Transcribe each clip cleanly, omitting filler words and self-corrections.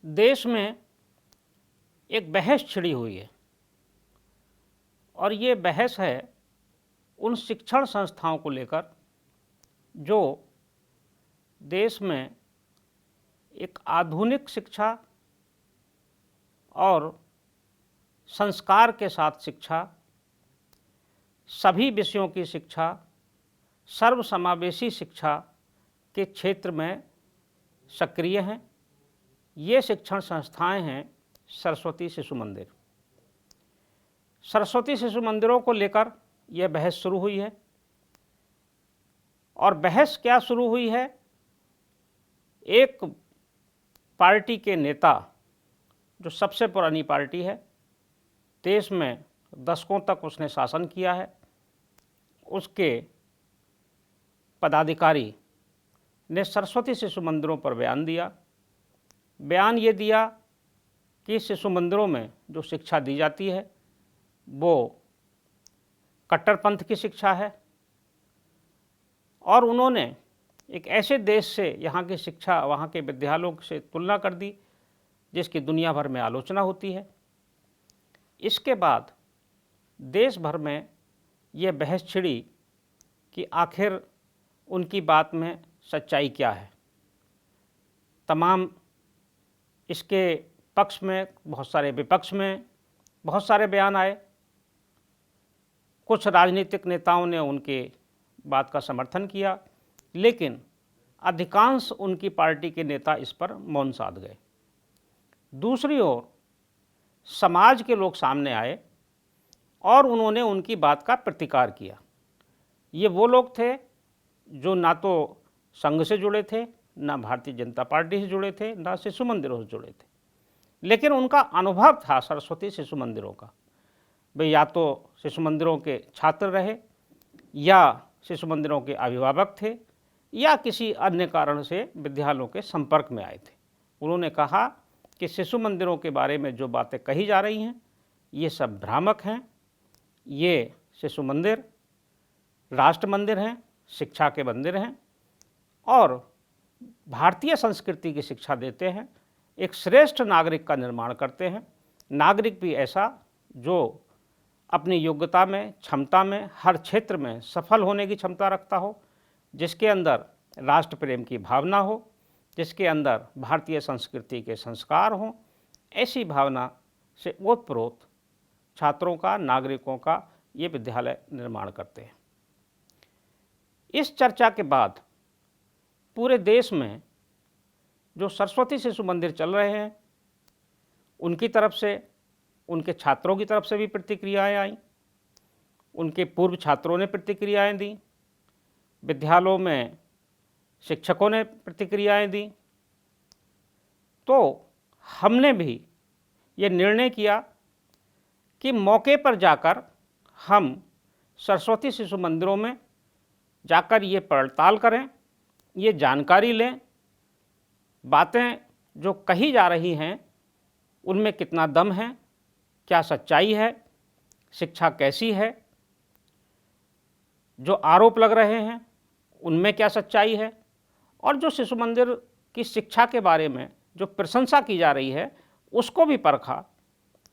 देश में एक बहस छिड़ी हुई है और ये बहस है उन शिक्षण संस्थाओं को लेकर जो देश में एक आधुनिक शिक्षा और संस्कार के साथ शिक्षा, सभी विषयों की शिक्षा, सर्वसमावेशी शिक्षा के क्षेत्र में सक्रिय हैं। ये शिक्षण संस्थाएं हैं सरस्वती शिशु मंदिर। सरस्वती शिशु मंदिरों को लेकर यह बहस शुरू हुई है और बहस क्या शुरू हुई है, एक पार्टी के नेता जो सबसे पुरानी पार्टी है, देश में दशकों तक उसने शासन किया है, उसके पदाधिकारी ने सरस्वती शिशु मंदिरों पर बयान दिया। बयान ये दिया कि शिशु मंदिरों में जो शिक्षा दी जाती है वो कट्टरपंथ की शिक्षा है और उन्होंने एक ऐसे देश से यहाँ की शिक्षा, वहाँ के विद्यालयों से तुलना कर दी जिसकी दुनिया भर में आलोचना होती है। इसके बाद देश भर में ये बहस छिड़ी कि आखिर उनकी बात में सच्चाई क्या है। तमाम इसके पक्ष में बहुत सारे, विपक्ष में बहुत सारे बयान आए। कुछ राजनीतिक नेताओं ने उनके बात का समर्थन किया, लेकिन अधिकांश उनकी पार्टी के नेता इस पर मौन साध गए। दूसरी ओर समाज के लोग सामने आए और उन्होंने उनकी बात का प्रतिकार किया। ये वो लोग थे जो ना तो संघ से जुड़े थे, ना भारतीय जनता पार्टी से जुड़े थे, ना शिशु मंदिरों से जुड़े थे, लेकिन उनका अनुभव था सरस्वती शिशु मंदिरों का। वे या तो शिशु मंदिरों के छात्र रहे, या शिशु मंदिरों के अभिभावक थे, या किसी अन्य कारण से विद्यालयों के संपर्क में आए थे। उन्होंने कहा कि शिशु मंदिरों के बारे में जो बातें कही जा रही हैं ये सब भ्रामक हैं। ये शिशु मंदिर राष्ट्र मंदिर हैं, शिक्षा के मंदिर हैं और भारतीय संस्कृति की शिक्षा देते हैं, एक श्रेष्ठ नागरिक का निर्माण करते हैं। नागरिक भी ऐसा जो अपनी योग्यता में, क्षमता में, हर क्षेत्र में सफल होने की क्षमता रखता हो, जिसके अंदर राष्ट्र प्रेम की भावना हो, जिसके अंदर भारतीय संस्कृति के संस्कार हों। ऐसी भावना से ओतप्रोत छात्रों का, नागरिकों का ये विद्यालय निर्माण करते हैं। इस चर्चा के बाद पूरे देश में जो सरस्वती शिशु मंदिर चल रहे हैं उनकी तरफ से, उनके छात्रों की तरफ से भी प्रतिक्रियाएं आईं। उनके पूर्व छात्रों ने प्रतिक्रियाएं दी, विद्यालयों में शिक्षकों ने प्रतिक्रियाएं दी। तो हमने भी ये निर्णय किया कि मौके पर जाकर हम सरस्वती शिशु मंदिरों में जाकर ये पड़ताल करें, ये जानकारी लें, बातें जो कही जा रही हैं उनमें कितना दम है, क्या सच्चाई है, शिक्षा कैसी है, जो आरोप लग रहे हैं उनमें क्या सच्चाई है, और जो शिशु मंदिर की शिक्षा के बारे में जो प्रशंसा की जा रही है उसको भी परखा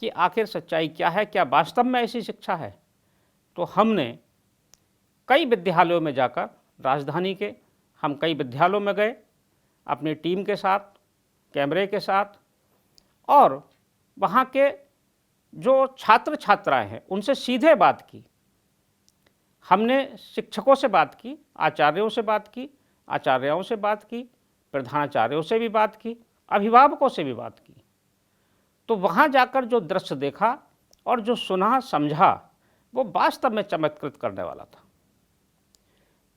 कि आखिर सच्चाई क्या है, क्या वास्तव में ऐसी शिक्षा है। तो हमने कई विद्यालयों में जाकर, राजधानी के हम कई विद्यालयों में गए अपनी टीम के साथ, कैमरे के साथ, और वहाँ के जो छात्र छात्राएं हैं उनसे सीधे बात की। हमने शिक्षकों से बात की, आचार्यों से बात की, आचार्यों से बात की, प्रधानाचार्यों से भी बात की, अभिभावकों से भी बात की। तो वहाँ जाकर जो दृश्य देखा और जो सुना, समझा, वो वास्तव में चमत्कृत करने वाला था।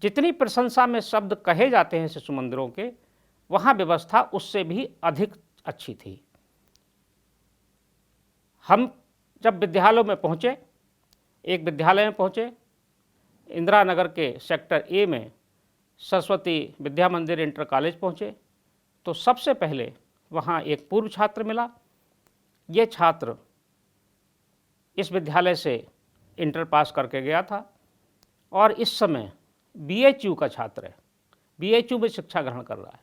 जितनी प्रशंसा में शब्द कहे जाते हैं शिशु मंदिरों के, वहाँ व्यवस्था उससे भी अधिक अच्छी थी। हम जब विद्यालयों में पहुँचे, एक विद्यालय में पहुँचे, इंदिरा नगर के सेक्टर ए में सरस्वती विद्या मंदिर इंटर कॉलेज पहुँचे, तो सबसे पहले वहाँ एक पूर्व छात्र मिला। ये छात्र इस विद्यालय से इंटर पास करके गया था और इस समय BHU का छात्र है, BHU में शिक्षा ग्रहण कर रहा है।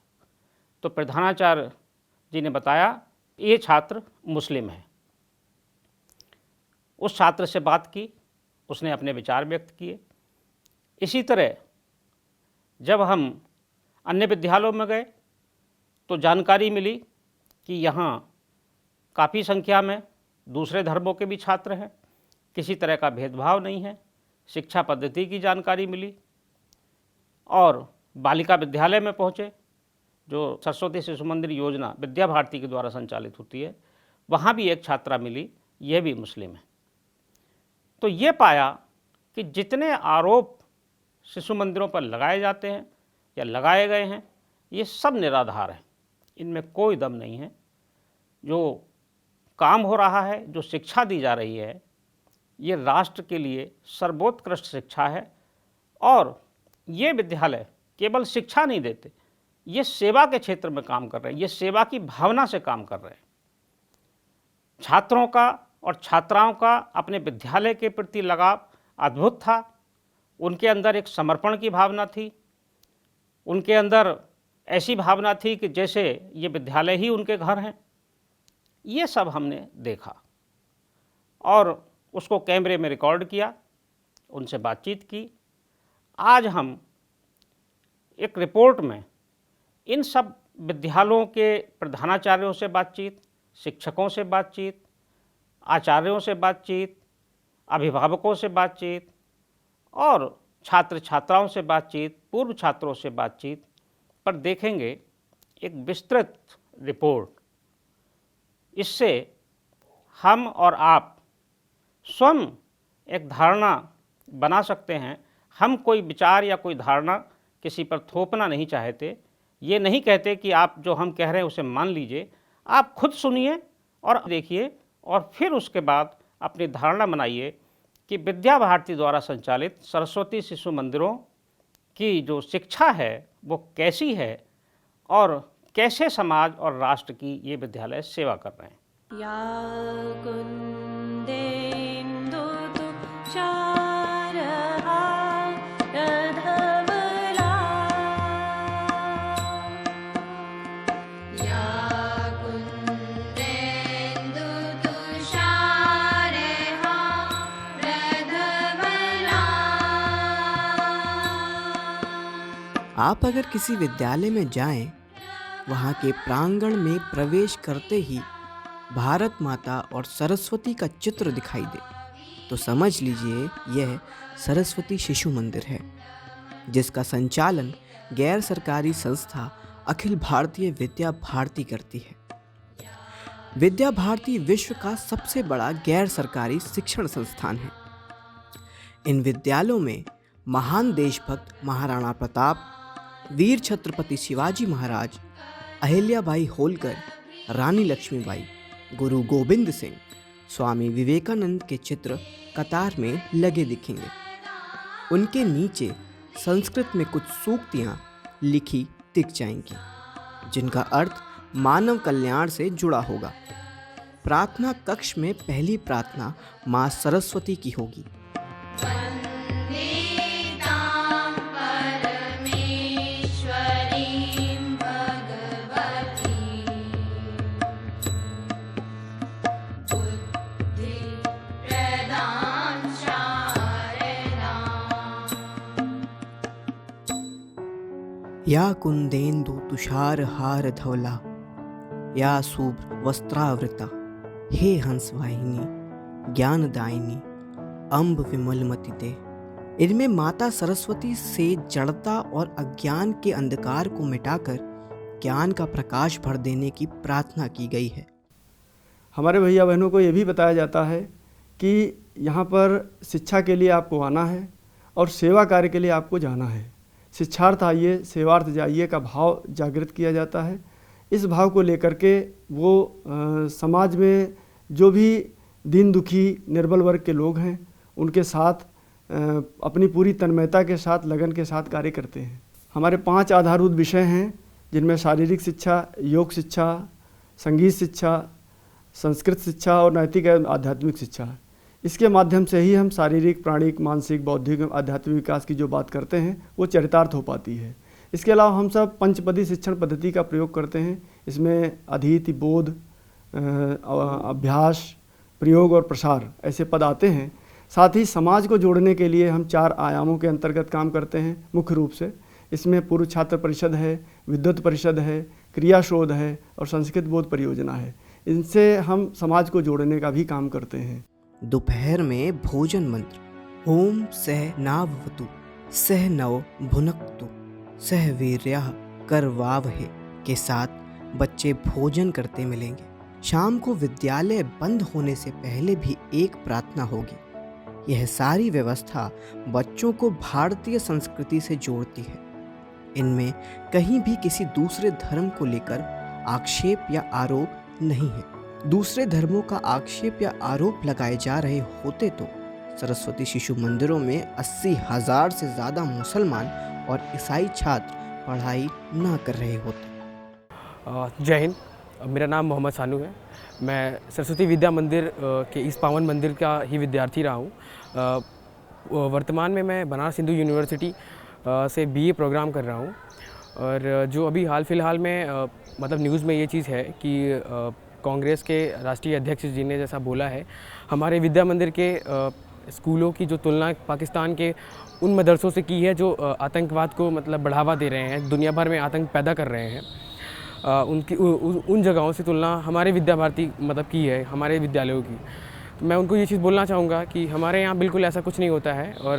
तो प्रधानाचार्य जी ने बताया ये छात्र मुस्लिम है। उस छात्र से बात की, उसने अपने विचार व्यक्त किए। इसी तरह जब हम अन्य विद्यालयों में गए तो जानकारी मिली कि यहाँ काफ़ी संख्या में दूसरे धर्मों के भी छात्र हैं, किसी तरह का भेदभाव नहीं है। शिक्षा पद्धति की जानकारी मिली और बालिका विद्यालय में पहुँचे, जो सरस्वती शिशु मंदिर योजना विद्या भारती के द्वारा संचालित होती है, वहाँ भी एक छात्रा मिली, यह भी मुस्लिम है। तो ये पाया कि जितने आरोप शिशु मंदिरों पर लगाए जाते हैं या लगाए गए हैं, ये सब निराधार हैं, इनमें कोई दम नहीं है। जो काम हो रहा है, जो शिक्षा दी जा रही है, ये राष्ट्र के लिए सर्वोत्कृष्ट शिक्षा है। और ये विद्यालय केवल शिक्षा नहीं देते, ये सेवा के क्षेत्र में काम कर रहे हैं, ये सेवा की भावना से काम कर रहे हैं। छात्रों का और छात्राओं का अपने विद्यालय के प्रति लगाव अद्भुत था। उनके अंदर एक समर्पण की भावना थी, उनके अंदर ऐसी भावना थी कि जैसे ये विद्यालय ही उनके घर हैं। ये सब हमने देखा और उसको कैमरे में रिकॉर्ड किया, उनसे बातचीत की। आज हम एक रिपोर्ट में इन सब विद्यालयों के प्रधानाचार्यों से बातचीत, शिक्षकों से बातचीत, आचार्यों से बातचीत, अभिभावकों से बातचीत और छात्र छात्राओं से बातचीत, पूर्व छात्रों से बातचीत पर देखेंगे एक विस्तृत रिपोर्ट। इससे हम और आप स्वयं एक धारणा बना सकते हैं। हम कोई विचार या कोई धारणा किसी पर थोपना नहीं चाहते। ये नहीं कहते कि आप जो हम कह रहे हैं उसे मान लीजिए। आप खुद सुनिए और देखिए और फिर उसके बाद अपनी धारणा बनाइए कि विद्या भारती द्वारा संचालित सरस्वती शिशु मंदिरों की जो शिक्षा है वो कैसी है और कैसे समाज और राष्ट्र की ये विद्यालय सेवा कर रहे हैं। आप अगर किसी विद्यालय में जाएं, वहाँ के प्रांगण में प्रवेश करते ही भारत माता और सरस्वती का चित्र दिखाई दे तो समझ लीजिए यह सरस्वती शिशु मंदिर है, जिसका संचालन गैर सरकारी संस्था अखिल भारतीय विद्या भारती करती है। विद्या भारती विश्व का सबसे बड़ा गैर सरकारी शिक्षण संस्थान है। इन विद्यालयों में महान देशभक्त महाराणा प्रताप, वीर छत्रपति शिवाजी महाराज, अहिल्याबाई होलकर, रानी लक्ष्मीबाई, गुरु गोविंद सिंह, स्वामी विवेकानंद के चित्र कतार में लगे दिखेंगे। उनके नीचे संस्कृत में कुछ सूक्तियाँ लिखी दिख जाएंगी, जिनका अर्थ मानव कल्याण से जुड़ा होगा। प्रार्थना कक्ष में पहली प्रार्थना माँ सरस्वती की होगी। या कुंदेन्दु तुषार हार धवला, या शुभ्र वस्त्रावृता, हे हंस वाहिनी ज्ञानदायिनी अम्ब विमलमति दे। इनमें माता सरस्वती से जड़ता और अज्ञान के अंधकार को मिटाकर ज्ञान का प्रकाश भर देने की प्रार्थना की गई है। हमारे भैया बहनों को ये भी बताया जाता है कि यहाँ पर शिक्षा के लिए आपको आना है और सेवा कार्य के लिए आपको जाना है। शिक्षार्थ आइए सेवार्थ जाइए का भाव जागृत किया जाता है। इस भाव को लेकर के वो समाज में जो भी दीन दुखी निर्बल वर्ग के लोग हैं उनके साथ अपनी पूरी तन्मयता के साथ लगन के साथ कार्य करते हैं। हमारे 5 आधारभूत विषय हैं, जिनमें शारीरिक शिक्षा, योग शिक्षा, संगीत शिक्षा, संस्कृत शिक्षा और नैतिक एवं आध्यात्मिक शिक्षा। इसके माध्यम से ही हम शारीरिक, प्राणिक, मानसिक, बौद्धिक एवं आध्यात्मिक विकास की जो बात करते हैं वो चरितार्थ हो पाती है। इसके अलावा हम सब पंचपदी शिक्षण पद्धति का प्रयोग करते हैं। इसमें अधीति, बोध, अभ्यास, प्रयोग और प्रसार ऐसे पद आते हैं। साथ ही समाज को जोड़ने के लिए हम 4 आयामों के अंतर्गत काम करते हैं मुख्य रूप से। इसमें पूर्व छात्र परिषद है, विद्वत परिषद है, क्रिया शोध है और संस्कृत बोध परियोजना है। इनसे हम समाज को जोड़ने का भी काम करते हैं। दोपहर में भोजन मंत्र ओम सह नाववतु सह नव भुनक्तु सह वीर्यः करवावहे के साथ बच्चे भोजन करते मिलेंगे। शाम को विद्यालय बंद होने से पहले भी एक प्रार्थना होगी। यह सारी व्यवस्था बच्चों को भारतीय संस्कृति से जोड़ती है। इनमें कहीं भी किसी दूसरे धर्म को लेकर आक्षेप या आरोप नहीं है। दूसरे धर्मों का आक्षेप या आरोप लगाए जा रहे होते तो सरस्वती शिशु मंदिरों में 80,000 से ज़्यादा मुसलमान और ईसाई छात्र पढ़ाई ना कर रहे होते। जय हिंद। मेरा नाम मोहम्मद सानू है। मैं सरस्वती विद्या मंदिर के इस पावन मंदिर का ही विद्यार्थी रहा हूँ। वर्तमान में मैं बनारस हिंदू यूनिवर्सिटी से BA प्रोग्राम कर रहा हूँ। और जो अभी हाल फिलहाल में मतलब न्यूज़ में ये चीज़ है कि कांग्रेस के राष्ट्रीय अध्यक्ष जी ने जैसा बोला है, हमारे विद्या मंदिर के स्कूलों की जो तुलना पाकिस्तान के उन मदरसों से की है जो आतंकवाद को मतलब बढ़ावा दे रहे हैं, दुनिया भर में आतंक पैदा कर रहे हैं, उन जगहों से तुलना हमारे विद्या भारती मतलब की है, हमारे विद्यालयों की। तो मैं उनको ये चीज़ बोलना चाहूँगा कि हमारे यहाँ बिल्कुल ऐसा कुछ नहीं होता है। और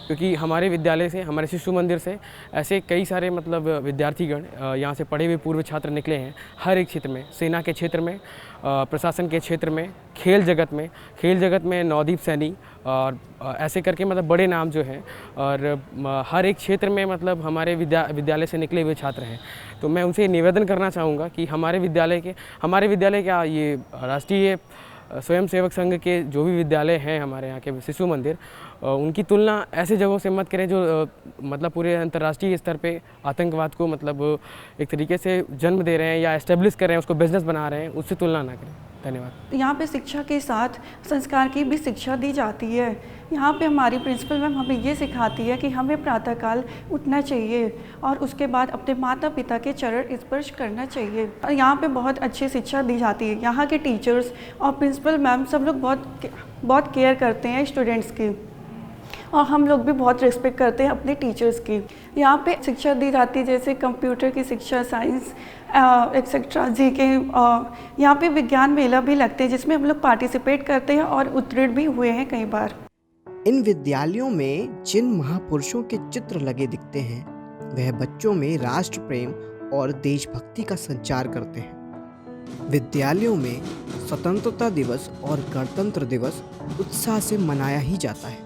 क्योंकि हमारे विद्यालय से, हमारे शिशु मंदिर से ऐसे कई सारे मतलब विद्यार्थीगण यहाँ से पढ़े हुए पूर्व छात्र निकले हैं हर एक क्षेत्र में, सेना के क्षेत्र में, प्रशासन के क्षेत्र में, खेल जगत में नवदीप सैनी और ऐसे करके मतलब बड़े नाम जो हैं। और हर एक क्षेत्र में मतलब हमारे विद्यालय से निकले हुए छात्र हैं। तो मैं उनसे निवेदन करना चाहूँगा कि हमारे विद्यालय क्या ये राष्ट्रीय स्वयं सेवक संघ के जो भी विद्यालय हैं हमारे यहाँ के शिशु मंदिर, उनकी तुलना ऐसे जगहों से मत करें जो मतलब पूरे अंतर्राष्ट्रीय स्तर पे आतंकवाद को मतलब एक तरीके से जन्म दे रहे हैं या एस्टेब्लिश कर रहे हैं, उसको बिजनेस बना रहे हैं, उससे तुलना ना करें। धन्यवाद। यहाँ पे शिक्षा के साथ संस्कार की भी शिक्षा दी जाती है। यहाँ पे हमारी प्रिंसिपल मैम हमें ये सिखाती है कि हमें प्रातःकाल उठना चाहिए और उसके बाद अपने माता पिता के चरण स्पर्श करना चाहिए। और यहाँ पे बहुत अच्छी शिक्षा दी जाती है। यहाँ के टीचर्स और प्रिंसिपल मैम सब लोग बहुत केयर करते हैं स्टूडेंट्स की, और हम लोग भी बहुत रिस्पेक्ट करते हैं अपने टीचर्स की। यहाँ पे शिक्षा दी जाती है जैसे कंप्यूटर की शिक्षा, साइंस एक्सेट्रा, जीके। यहाँ पे विज्ञान मेला भी लगते हैं जिसमें हम लोग पार्टिसिपेट करते हैं और उत्तीर्ण भी हुए हैं कई बार। इन विद्यालयों में जिन महापुरुषों के चित्र लगे दिखते हैं वह बच्चों में राष्ट्र प्रेम और देशभक्ति का संचार करते हैं। विद्यालयों में स्वतंत्रता दिवस और गणतंत्र दिवस उत्साह से मनाया ही जाता है।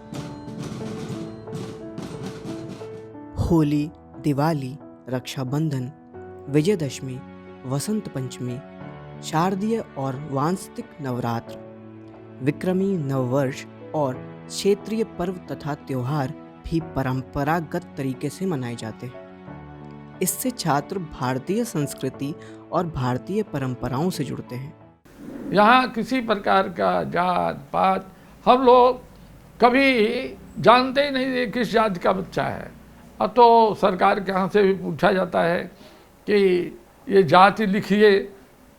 होली, दिवाली, रक्षाबंधन, विजयदशमी, वसंत पंचमी, शारदीय और वांशिक नवरात्र, विक्रमी नववर्ष और क्षेत्रीय पर्व तथा त्योहार भी परंपरागत तरीके से मनाए जाते हैं। इससे छात्र भारतीय संस्कृति और भारतीय परंपराओं से जुड़ते हैं। यहाँ किसी प्रकार का जात पात हम लोग कभी जानते ही नहीं किस जाति का बच्चा है। अब तो सरकार के यहाँ से भी पूछा जाता है कि ये जाति लिखिए,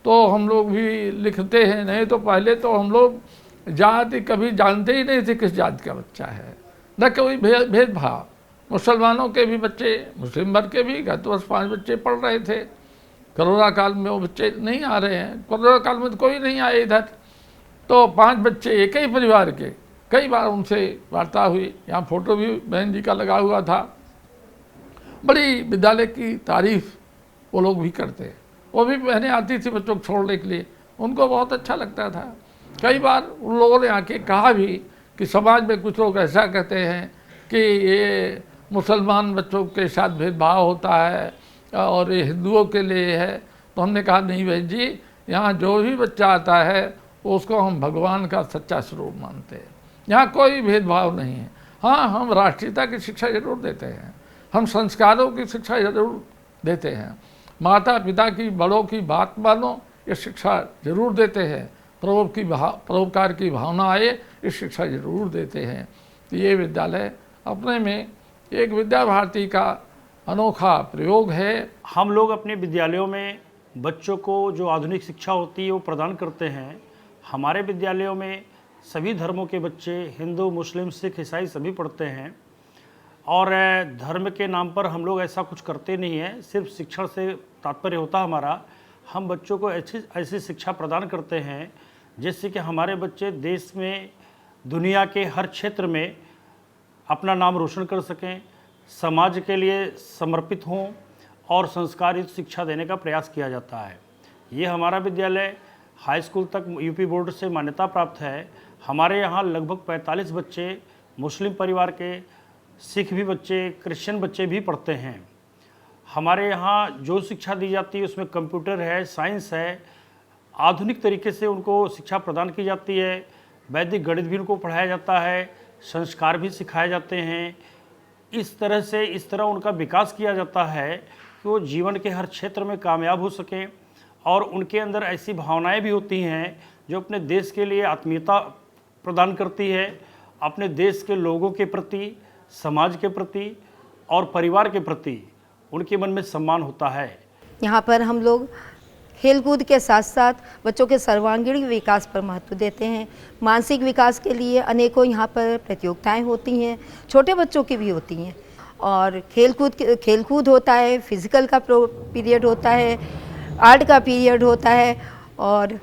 तो हम लोग भी लिखते हैं। नहीं तो पहले तो हम लोग जाति कभी जानते ही नहीं थे किस जाति का बच्चा है, न कोई भेदभाव। मुसलमानों के भी बच्चे, मुस्लिम वर्ग के भी गत वर्ष 5 बच्चे पढ़ रहे थे। कोरोना काल में वो बच्चे नहीं आ रहे हैं। कोरोना काल में तो कोई नहीं आए इधर, तो 5 बच्चे एक ही परिवार के। कई बार उनसे वार्ता हुई, यहाँ फोटो भी बहन जी का लगा हुआ था। बड़ी विद्यालय की तारीफ वो लोग भी करते हैं। वो भी बहनें आती थी बच्चों को छोड़ने के लिए, उनको बहुत अच्छा लगता था। कई बार उन लोगों ने आके कहा भी कि समाज में कुछ लोग ऐसा कहते हैं कि ये मुसलमान बच्चों के साथ भेदभाव होता है और ये हिंदुओं के लिए है। तो हमने कहा नहीं बहन जी, यहाँ जो भी बच्चा आता है उसको हम भगवान का सच्चा स्वरूप मानते हैं। यहाँ कोई भेदभाव नहीं है। हाँ, हम राष्ट्रीयता की शिक्षा जरूर देते हैं, हम संस्कारों की शिक्षा जरूर देते हैं, माता पिता की बड़ों की बात मानो ये शिक्षा जरूर देते हैं, परोपकार की भावना आए इस शिक्षा जरूर देते हैं। ये विद्यालय अपने में एक विद्या भारती का अनोखा प्रयोग है। हम लोग अपने विद्यालयों में बच्चों को जो आधुनिक शिक्षा होती है वो प्रदान करते हैं। हमारे विद्यालयों में सभी धर्मों के बच्चे, हिंदू, मुस्लिम, सिख, ईसाई सभी पढ़ते हैं और धर्म के नाम पर हम लोग ऐसा कुछ करते नहीं हैं। सिर्फ शिक्षण से तात्पर्य होता हमारा, हम बच्चों को ऐसी शिक्षा प्रदान करते हैं जिससे कि हमारे बच्चे देश में, दुनिया के हर क्षेत्र में अपना नाम रोशन कर सकें, समाज के लिए समर्पित हों और संस्कारित शिक्षा देने का प्रयास किया जाता है। ये हमारा विद्यालय हाई स्कूल तक यूपी बोर्ड से मान्यता प्राप्त है। हमारे यहाँ लगभग 45 बच्चे मुस्लिम परिवार के, सिख भी बच्चे, क्रिश्चियन बच्चे भी पढ़ते हैं। हमारे यहाँ जो शिक्षा दी जाती है उसमें कंप्यूटर है, साइंस है, आधुनिक तरीके से उनको शिक्षा प्रदान की जाती है। वैदिक गणित भी उनको पढ़ाया जाता है, संस्कार भी सिखाए जाते हैं। इस तरह उनका विकास किया जाता है कि वो जीवन के हर क्षेत्र में कामयाब हो सकें और उनके अंदर ऐसी भावनाएं भी होती हैं जो अपने देश के लिए आत्मीयता प्रदान करती है, अपने देश के लोगों के प्रति, समाज के प्रति और परिवार के प्रति उनके मन में सम्मान होता है। यहाँ पर हम लोग खेलकूद के साथ साथ बच्चों के सर्वांगीण विकास पर महत्व देते हैं। मानसिक विकास के लिए अनेकों यहाँ पर प्रतियोगिताएं होती हैं, छोटे बच्चों की भी होती हैं और खेलकूद होता है, फिजिकल का पीरियड होता है, आर्ट का पीरियड होता है और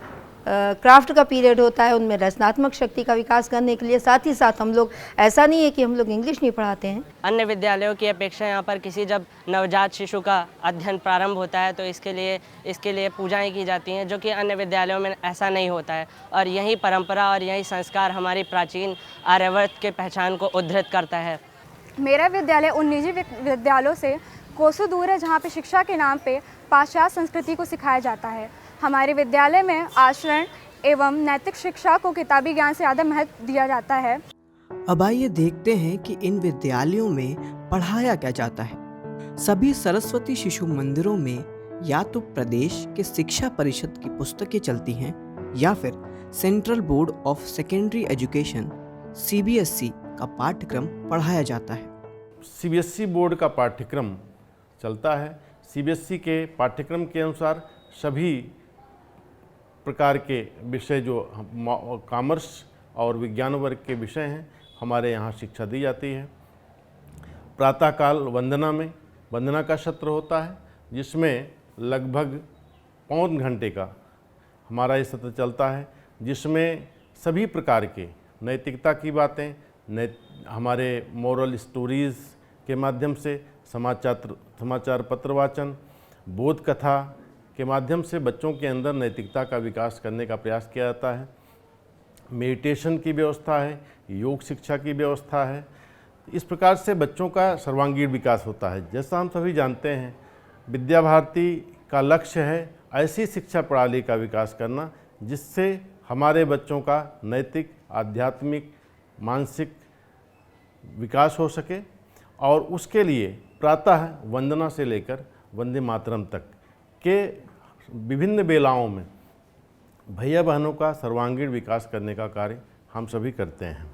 क्राफ्ट का पीरियड होता है। उनमें रचनात्मक शक्ति का विकास करने के लिए साथ ही साथ हम लोग, ऐसा नहीं है कि हम लोग इंग्लिश नहीं पढ़ाते हैं। अन्य विद्यालयों की अपेक्षा यहाँ पर किसी जब नवजात शिशु का अध्ययन प्रारंभ होता है तो इसके लिए पूजाएं की जाती हैं, जो कि अन्य विद्यालयों में ऐसा नहीं होता है। और यही परंपरा और यही संस्कार हमारी प्राचीन आर्यावर्त के पहचान को उद्धृत करता है। मेरा विद्यालय उन निजी विद्यालयों से कोसों दूर है जहाँ पे शिक्षा के नाम पे पाश्चात्य संस्कृति को सिखाया जाता है। हमारे विद्यालय में आचरण एवं नैतिक शिक्षा को किताबी ज्ञान से ज़्यादा महत्व दिया जाता है। अब आइए देखते हैं कि इन विद्यालयों में पढ़ाया क्या जाता है। सभी सरस्वती शिशु मंदिरों में या तो प्रदेश के शिक्षा परिषद की पुस्तकें चलती हैं या फिर central board of secondary education CBSE का पाठ्यक्रम पढ़ाया जाता है। CBSE बोर्ड का पाठ्यक्रम चलता है। CBSE के पाठ्यक्रम के अनुसार सभी प्रकार के विषय जो कॉमर्स और विज्ञान वर्ग के विषय हैं हमारे यहाँ शिक्षा दी जाती है। प्रातःकाल वंदना का सत्र होता है जिसमें लगभग पौन घंटे का हमारा ये सत्र चलता है, जिसमें सभी प्रकार के नैतिकता की बातें, हमारे मोरल स्टोरीज़ के माध्यम से समाचार पत्र वाचन, बोध कथा के माध्यम से बच्चों के अंदर नैतिकता का विकास करने का प्रयास किया जाता है। मेडिटेशन की व्यवस्था है, योग शिक्षा की व्यवस्था है। इस प्रकार से बच्चों का सर्वांगीण विकास होता है। जैसा हम सभी जानते हैं, विद्या भारती का लक्ष्य है ऐसी शिक्षा प्रणाली का विकास करना जिससे हमारे बच्चों का नैतिक, आध्यात्मिक, मानसिक विकास हो सके और उसके लिए प्रातः वंदना से लेकर वंदे मातरम तक के विभिन्न बेलाओं में भैया बहनों का सर्वांगीण विकास करने का कार्य हम सभी करते हैं।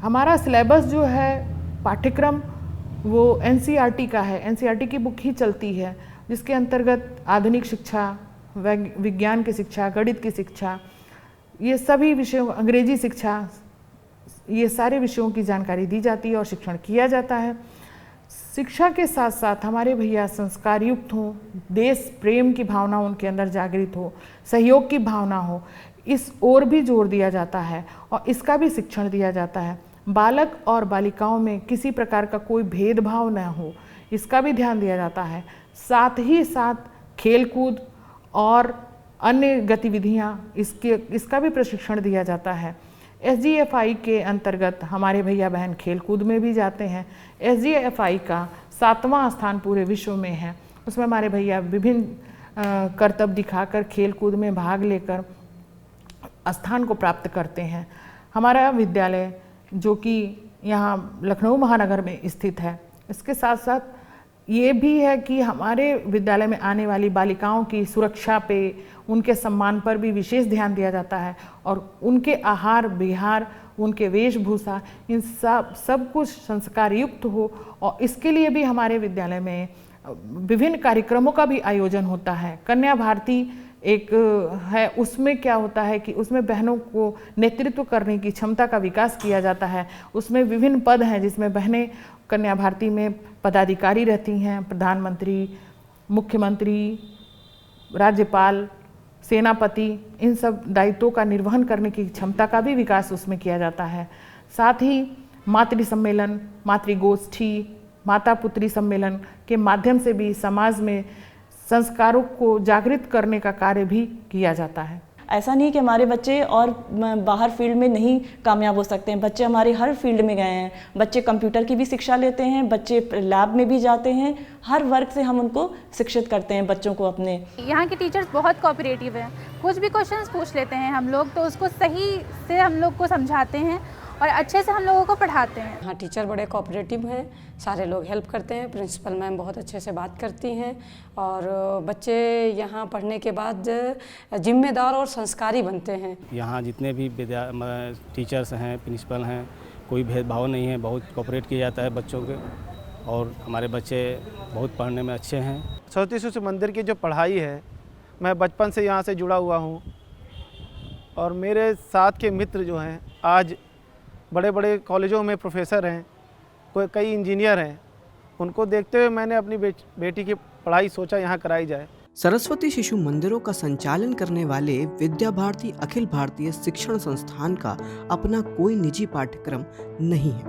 हमारा सिलेबस जो है पाठ्यक्रम वो NCERT का है। NCERT की बुक ही चलती है जिसके अंतर्गत आधुनिक शिक्षा, विज्ञान की शिक्षा, गणित की शिक्षा, ये सभी विषयों, अंग्रेजी शिक्षा, ये सारे विषयों की जानकारी दी जाती है और शिक्षण किया जाता है। शिक्षा के साथ साथ हमारे भैया संस्कार युक्त हों, देश प्रेम की भावना उनके अंदर जागृत हो, सहयोग की भावना हो, इस ओर भी जोर दिया जाता है और इसका भी शिक्षण दिया जाता है। बालक और बालिकाओं में किसी प्रकार का कोई भेदभाव न हो, इसका भी ध्यान दिया जाता है। साथ ही साथ खेलकूद और अन्य गतिविधियां, इसका भी प्रशिक्षण दिया जाता है। SGFI के अंतर्गत हमारे भैया बहन खेलकूद में भी जाते हैं। SGFI का 7वां स्थान पूरे विश्व में है। उसमें हमारे भैया विभिन्न करतब दिखाकर खेलकूद में भाग लेकर स्थान को प्राप्त करते हैं। हमारा विद्यालय जो कि यहाँ लखनऊ महानगर में स्थित है, इसके साथ साथ ये भी है कि हमारे विद्यालय में आने वाली बालिकाओं की सुरक्षा पे, उनके सम्मान पर भी विशेष ध्यान दिया जाता है और उनके आहार विहार, उनके वेशभूषा, इन सब कुछ संस्कार युक्त हो और इसके लिए भी हमारे विद्यालय में विभिन्न कार्यक्रमों का भी आयोजन होता है। कन्या भारती एक है, उसमें क्या होता है कि उसमें बहनों को नेतृत्व करने की क्षमता का विकास किया जाता है। उसमें विभिन्न पद हैं जिसमें बहनें कन्या भारती में पदाधिकारी रहती हैं, प्रधानमंत्री, मुख्यमंत्री, राज्यपाल, सेनापति, इन सब दायित्वों का निर्वहन करने की क्षमता का भी विकास उसमें किया जाता है। साथ ही मातृ सम्मेलन, मातृगोष्ठी, माता पुत्री सम्मेलन के माध्यम से भी समाज में संस्कारों को जागृत करने का कार्य भी किया जाता है। ऐसा नहीं कि हमारे बच्चे और बाहर फील्ड में नहीं कामयाब हो सकते हैं, बच्चे हमारे हर फील्ड में गए हैं। बच्चे कंप्यूटर की भी शिक्षा लेते हैं, बच्चे लैब में भी जाते हैं, हर वर्ग से हम उनको शिक्षित करते हैं बच्चों को अपने। यहाँ के टीचर्स बहुत कोऑपरेटिव हैं, कुछ भी क्वेश्चंस पूछ लेते हैं हम लोग तो उसको सही से हम लोग को समझाते हैं और अच्छे से हम लोगों को पढ़ाते हैं। हाँ, टीचर बड़े कोऑपरेटिव हैं, सारे लोग हेल्प करते हैं, प्रिंसिपल मैम बहुत अच्छे से बात करती हैं और बच्चे यहाँ पढ़ने के बाद जिम्मेदार और संस्कारी बनते हैं। यहाँ जितने भी टीचर्स हैं, प्रिंसिपल हैं, कोई भेदभाव नहीं है, बहुत कोऑपरेट किया जाता है बच्चों के और हमारे बच्चे बहुत पढ़ने में अच्छे हैं। सरस्वती शिशु मंदिर की जो पढ़ाई है, मैं बचपन से यहाँ से जुड़ा हुआ हूँ और मेरे साथ के मित्र जो हैं आज बड़े बड़े कॉलेजों में प्रोफेसर हैं, कई इंजीनियर हैं। उनको देखते हुए मैंने अपनी बेटी की पढ़ाई सोचा यहाँ कराई जाए। सरस्वती शिशु मंदिरों का संचालन करने वाले विद्या भारती अखिल भारतीय शिक्षण संस्थान का अपना कोई निजी पाठ्यक्रम नहीं है।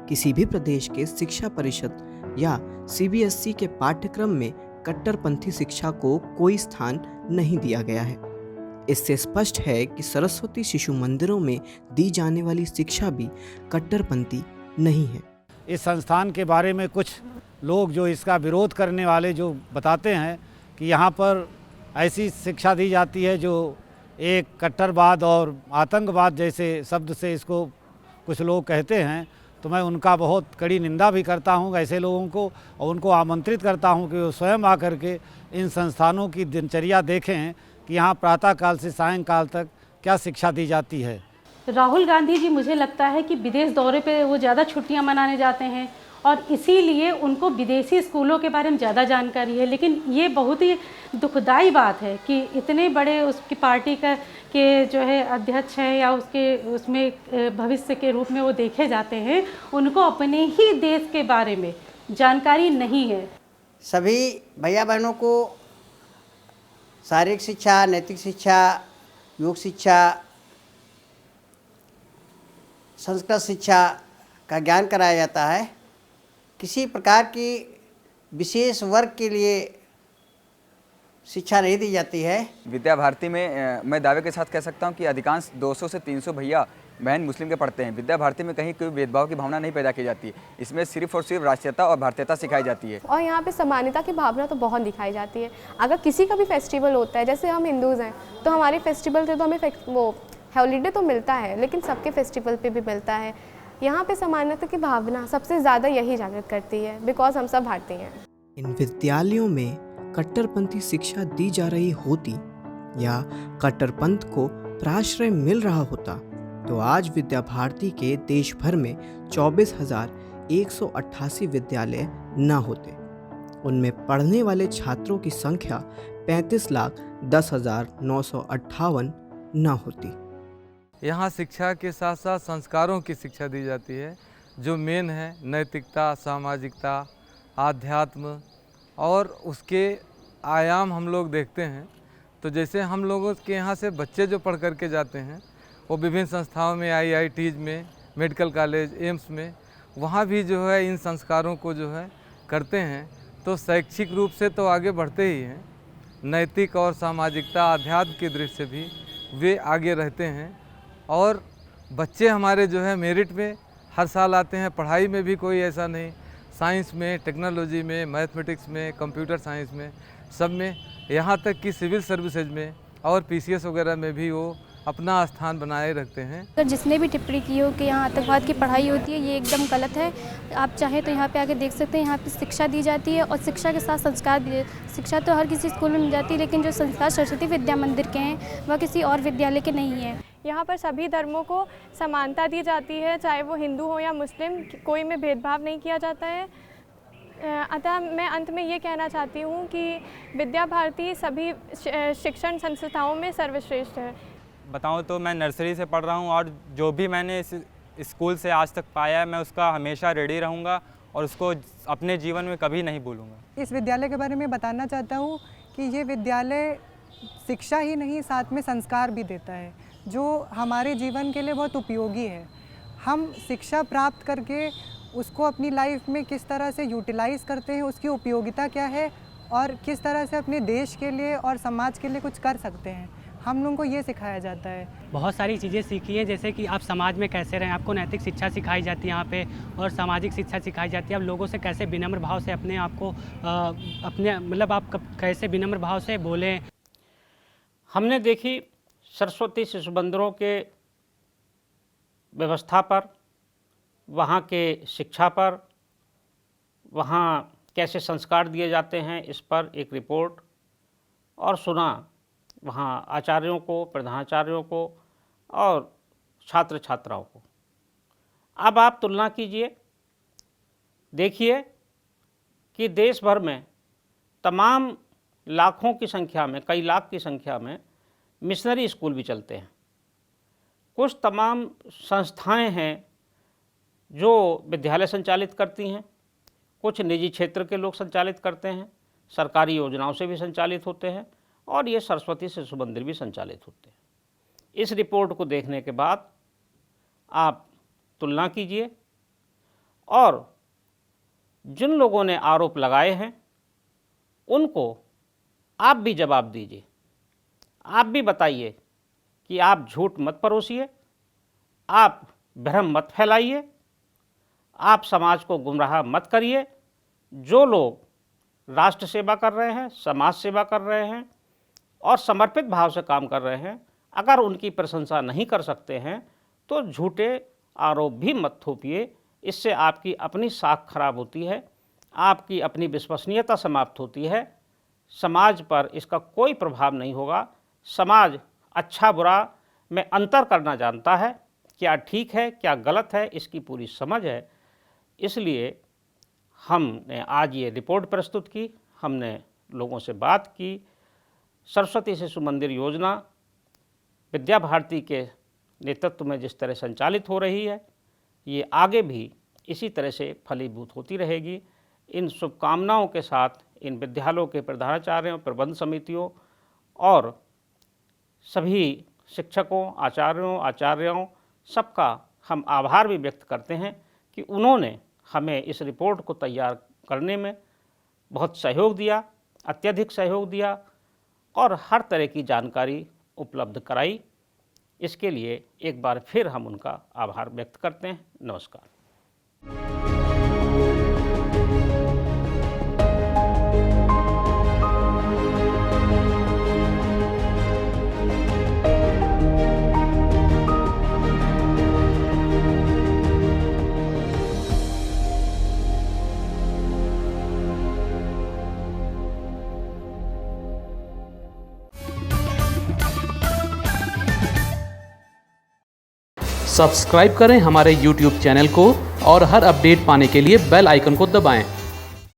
किसी भी प्रदेश के शिक्षा परिषद या CBSE के पाठ्यक्रम में कट्टरपंथी शिक्षा को कोई स्थान नहीं दिया गया है। इससे स्पष्ट है कि सरस्वती शिशु मंदिरों में दी जाने वाली शिक्षा भी कट्टरपंथी नहीं है। इस संस्थान के बारे में कुछ लोग जो इसका विरोध करने वाले जो बताते हैं कि यहाँ पर ऐसी शिक्षा दी जाती है जो एक कट्टरवाद और आतंकवाद जैसे शब्द से इसको कुछ लोग कहते हैं, तो मैं उनका बहुत कड़ी निंदा भी करता हूँ ऐसे लोगों को और उनको आमंत्रित करता हूँ कि वो स्वयं आकर के इन संस्थानों की दिनचर्या देखें कि यहाँ प्रातःकाल से सायंकाल तक क्या शिक्षा दी जाती है। राहुल गांधी जी मुझे लगता है कि विदेश दौरे पे वो ज़्यादा छुट्टियां मनाने जाते हैं और इसीलिए उनको विदेशी स्कूलों के बारे में ज़्यादा जानकारी है। लेकिन ये बहुत ही दुखदाई बात है कि इतने बड़े उसकी पार्टी के जो है अध्यक्ष हैं या उसमें भविष्य के रूप में वो देखे जाते हैं, उनको अपने ही देश के बारे में जानकारी नहीं है। सभी भैया बहनों को शारीरिक शिक्षा, नैतिक शिक्षा, योग शिक्षा, संस्कृत शिक्षा का ज्ञान कराया जाता है। किसी प्रकार की विशेष वर्ग के लिए शिक्षा नहीं दी जाती है। विद्या भारती में मैं दावे के साथ कह सकता हूं कि अधिकांश 200 से 300 भैया बहन मुस्लिम के पढ़ते हैं। विद्या भारती में कहीं कोई भेदभाव की भावना नहीं पैदा की जाती है। इसमें सिर्फ और सिर्फ राष्ट्रीयता और भारतीयता सिखाई जाती है और यहाँ पे समानता की भावना तो बहुत दिखाई जाती है। अगर किसी का भी फेस्टिवल होता है, जैसे हम हिंदूज़ हैं तो हमारे फेस्टिवल से तो हमें वो हॉलीडे तो मिलता है, लेकिन सबके फेस्टिवल पे भी मिलता है। यहाँ पे समानता की भावना सबसे ज़्यादा यही जागृत करती है, बिकॉज हम सब भारतीय हैं। इन विद्यालयों में कट्टरपंथी शिक्षा दी जा रही होती या कट्टरपंथ को प्राश्रय मिल रहा होता तो आज विद्या भारती के देश भर में 24,188 विद्यालय न होते। उनमें पढ़ने वाले छात्रों की संख्या 35,10,958 न होती। यहाँ शिक्षा के साथ साथ संस्कारों की शिक्षा दी जाती है, जो मेन है नैतिकता, सामाजिकता, आध्यात्म और उसके आयाम हम लोग देखते हैं। तो जैसे हम लोगों के यहाँ से बच्चे जो पढ़ कर के जाते हैं वो विभिन्न संस्थाओं में, IITs में, मेडिकल कॉलेज, एम्स में, वहाँ भी जो है इन संस्कारों को जो है करते हैं, तो शैक्षिक रूप से तो आगे बढ़ते ही हैं, नैतिक और सामाजिकता, आध्यात्म की दृष्टि से भी वे आगे रहते हैं। और बच्चे हमारे जो है मेरिट में हर साल आते हैं। पढ़ाई में भी कोई ऐसा नहीं, साइंस में, टेक्नोलॉजी में, मैथमेटिक्स में, कंप्यूटर साइंस में, सब में, यहाँ तक कि सिविल सर्विसेज में और PCS वगैरह में भी वो अपना स्थान बनाए रखते हैं। तो जिसने भी टिप्पणी की हो कि यहाँ आतंकवाद की पढ़ाई होती है, ये एकदम गलत है। आप चाहें तो यहाँ पे आके देख सकते हैं, यहाँ पे शिक्षा दी जाती है और शिक्षा के साथ संस्कार भी। शिक्षा तो हर किसी स्कूल में मिल जाती है, लेकिन जो संस्कार सरस्वती विद्या मंदिर के हैं वह किसी और विद्यालय के नहीं हैं। यहाँ पर सभी धर्मों को समानता दी जाती है, चाहे वो हिंदू हो या मुस्लिम, कोई में भेदभाव नहीं किया जाता है। अतः मैं अंत में ये कहना चाहती हूँ कि विद्या भारती सभी शिक्षण संस्थाओं में सर्वश्रेष्ठ है। बताऊँ तो मैं नर्सरी से पढ़ रहा हूँ और जो भी मैंने इस स्कूल से आज तक पाया है मैं उसका हमेशा रेडी रहूँगा और उसको अपने जीवन में कभी नहीं भूलूँगा। इस विद्यालय के बारे में बताना चाहता हूँ कि ये विद्यालय शिक्षा ही नहीं साथ में संस्कार भी देता है जो हमारे जीवन के लिए बहुत उपयोगी है। हम शिक्षा प्राप्त करके उसको अपनी लाइफ में किस तरह से यूटिलाइज़ करते हैं, उसकी उपयोगिता क्या है और किस तरह से अपने देश के लिए और समाज के लिए कुछ कर सकते हैं, हम लोगों को ये सिखाया जाता है। बहुत सारी चीज़ें सीखी हैं, जैसे कि आप समाज में कैसे रहें, आपको नैतिक शिक्षा सिखाई जाती है यहाँ पे और सामाजिक शिक्षा सिखाई जाती है। आप लोगों से कैसे विनम्र भाव से अपने आप को अपने मतलब आप कैसे विनम्र भाव से बोलें। हमने देखी सरस्वती शिशु मंदिरों के व्यवस्था पर, वहाँ के शिक्षा पर, वहाँ कैसे संस्कार दिए जाते हैं इस पर एक रिपोर्ट, और सुना वहाँ आचार्यों को, प्रधानाचार्यों को और छात्र छात्राओं को। अब आप तुलना कीजिए, देखिए कि देश भर में तमाम लाखों की संख्या में, कई लाख की संख्या में मिशनरी स्कूल भी चलते हैं। कुछ तमाम संस्थाएं हैं जो विद्यालय संचालित करती हैं, कुछ निजी क्षेत्र के लोग संचालित करते हैं, सरकारी योजनाओं से भी संचालित होते हैं और ये सरस्वती शिशु मंदिर भी संचालित होते हैं। इस रिपोर्ट को देखने के बाद आप तुलना कीजिए और जिन लोगों ने आरोप लगाए हैं उनको आप भी जवाब दीजिए। आप भी बताइए कि आप झूठ मत परोसिए, आप भ्रम मत फैलाइए, आप समाज को गुमराह मत करिए। जो लोग राष्ट्र सेवा कर रहे हैं, समाज सेवा कर रहे हैं और समर्पित भाव से काम कर रहे हैं, अगर उनकी प्रशंसा नहीं कर सकते हैं तो झूठे आरोप भी मत थोपिए। इससे आपकी अपनी साख खराब होती है, आपकी अपनी विश्वसनीयता समाप्त होती है, समाज पर इसका कोई प्रभाव नहीं होगा। समाज अच्छा बुरा में अंतर करना जानता है, क्या ठीक है क्या गलत है इसकी पूरी समझ है। इसलिए हमने आज ये रिपोर्ट प्रस्तुत की, हमने लोगों से बात की। सरस्वती शिशु मंदिर योजना विद्या भारती के नेतृत्व में जिस तरह संचालित हो रही है, ये आगे भी इसी तरह से फलीभूत होती रहेगी। इन शुभकामनाओं के साथ इन विद्यालयों के प्रधानाचार्यों, प्रबंध समितियों और सभी शिक्षकों, आचार्यों सबका हम आभार भी व्यक्त करते हैं कि उन्होंने हमें इस रिपोर्ट को तैयार करने में बहुत सहयोग दिया, अत्यधिक सहयोग दिया और हर तरह की जानकारी उपलब्ध कराई। इसके लिए एक बार फिर हम उनका आभार व्यक्त करते हैं। नमस्कार। सब्सक्राइब करें हमारे YouTube चैनल को और हर अपडेट पाने के लिए बेल आइकन को दबाएं।